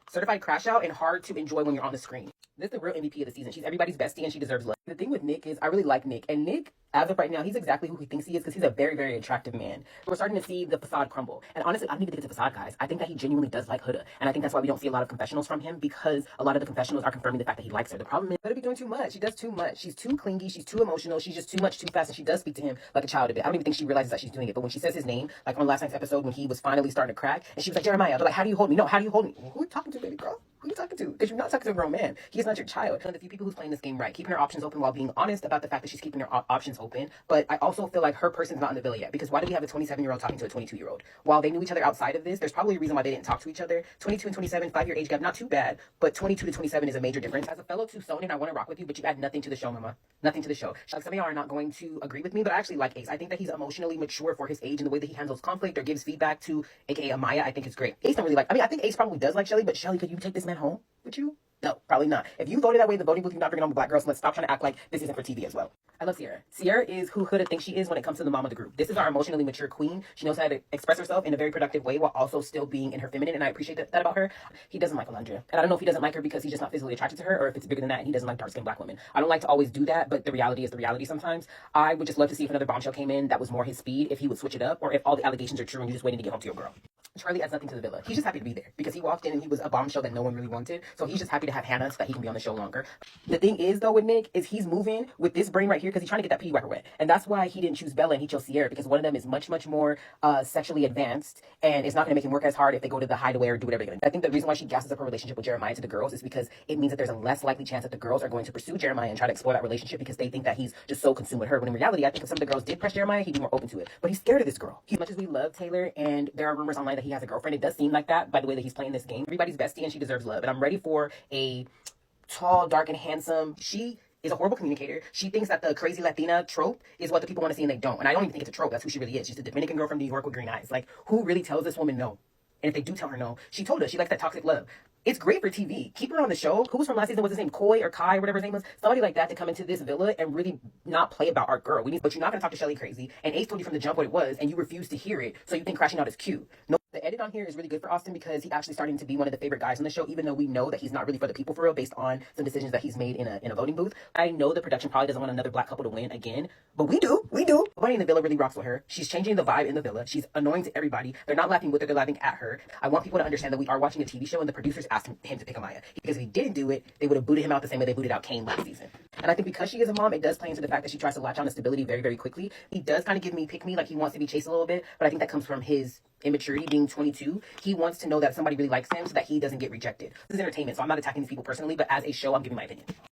certified crash out and hard to enjoy when you're on the screen. This is the real MVP of the season. She's everybody's bestie and she deserves love. The thing with Nick is I really like Nick. And Nick, as of right now, he's exactly who he thinks he is because he's a very, very attractive man. We're starting to see the facade crumble. And honestly, I don't even think it's a facade, guys. I think that he genuinely does like Huda. And I think that's why we don't see a lot of confessionals from him because a lot of the confessionals are confirming the fact that he likes her. The problem is Huda be doing too much. She does too much. She's too clingy. She's too emotional. She's just too much, too fast. And she does speak to him like a child a bit. I don't even think she realizes that she's doing it. But when she says his name, like on last night's episode when he was finally starting to crack, and she was like, Jeremiah, they're like, how do you hold me? No, how do you hold me? Who are you talking to, baby girl? Who are you talking to? Because you're not talking to a grown man. He's not your child. One of the few people who's playing this game right, keeping her options open while being honest about the fact that she's keeping her options open. But I also feel like her person's not in the villa yet. Because why do we have a 27-year-old talking to a 22-year-old? While they knew each other outside of this, there's probably a reason why they didn't talk to each other. 22 and 27, 5-year age gap, not too bad. But 22 to 27 is a major difference. As a fellow Tucsonian, I want to rock with you, but you add nothing to the show, mama. Nothing to the show. Like, some of y'all are not going to agree with me, but I actually like Ace. I think that he's emotionally mature for his age and the way that he handles conflict or gives feedback to aka Amaya, I think is great. Ace don't really like, I think Ace probably does like Shelly, but Shelly, could you take this man home with you? No, probably not. If you voted that way in the voting booth, you're not bringing on the black girls, so let's stop trying to act like this isn't for TV as well. I love Sierra. Sierra is who Huda thinks she is when it comes to the mom of the group. This is our emotionally mature queen. She knows how to express herself in a very productive way while also still being in her feminine, and I appreciate that about her. He doesn't like Alondra. And I don't know if he doesn't like her because he's just not physically attracted to her, or if it's bigger than that and he doesn't like dark-skinned black women. I don't like to always do that, but the reality is the reality sometimes. I would just love to see if another bombshell came in that was more his speed, if he would switch it up, or if all the allegations are true and you're just waiting to get home to your girl. Charlie adds nothing to the villa. He's just happy to be there because he walked in and he was a bombshell that no one really wanted. So he's just happy to have Hannah so that he can be on the show longer. The thing is, though, with Nick, is he's moving with this brain right here because he's trying to get that pee whacker wet. And that's why he didn't choose Bella and he chose Sierra, because one of them is much, much more sexually advanced and it's not going to make him work as hard if they go to the hideaway or do whatever they're going to do. I think the reason why she gasses up her relationship with Jeremiah to the girls is because it means that there's a less likely chance that the girls are going to pursue Jeremiah and try to explore that relationship because they think that he's just so consumed with her. When in reality, I think if some of the girls did press Jeremiah, he'd be more open to it. But he's scared of this girl. As much as we love Taylor and there are rumors online that he has a girlfriend, it does seem like that by the way that he's playing this game. Everybody's bestie and she deserves love. And I'm ready for a tall, dark, and handsome. She is a horrible communicator. She thinks that the crazy Latina trope is what the people want to see and they don't. And I don't even think it's a trope. That's who she really is. She's a Dominican girl from New York with green eyes. Like, who really tells this woman no? And if they do tell her no, she told us she likes that toxic love. It's great for TV. Keep her on the show. Who was from last season? Was his name Coy or Kai or whatever his name was? Somebody like that to come into this villa and really not play about our girl. But you're not going to talk to Shelly crazy. And Ace told you from the jump what it was, and you refused to hear it. So you think crashing out is cute. No, the edit on here is really good for Austin because he's actually starting to be one of the favorite guys on the show, even though we know that he's not really for the people for real based on some decisions that he's made in a voting booth. I know the production probably doesn't want another black couple to win again, but we do. Nobody in the villa really rocks with her. She's changing the vibe in the villa. She's annoying to everybody. They're not laughing with her, they're laughing at her. I want people to understand that we are watching a TV show and the producers asked him to pick Amaya. Because if he didn't do it, they would have booted him out the same way they booted out Kane last season. And I think because she is a mom, it does play into the fact that she tries to latch on to stability very, very quickly. He does kind of give me pick me, like he wants to be chased a little bit, but I think that comes from his immaturity, being 22. He wants to know that somebody really likes him so that he doesn't get rejected. This is entertainment, so I'm not attacking these people personally, but as a show, I'm giving my opinion.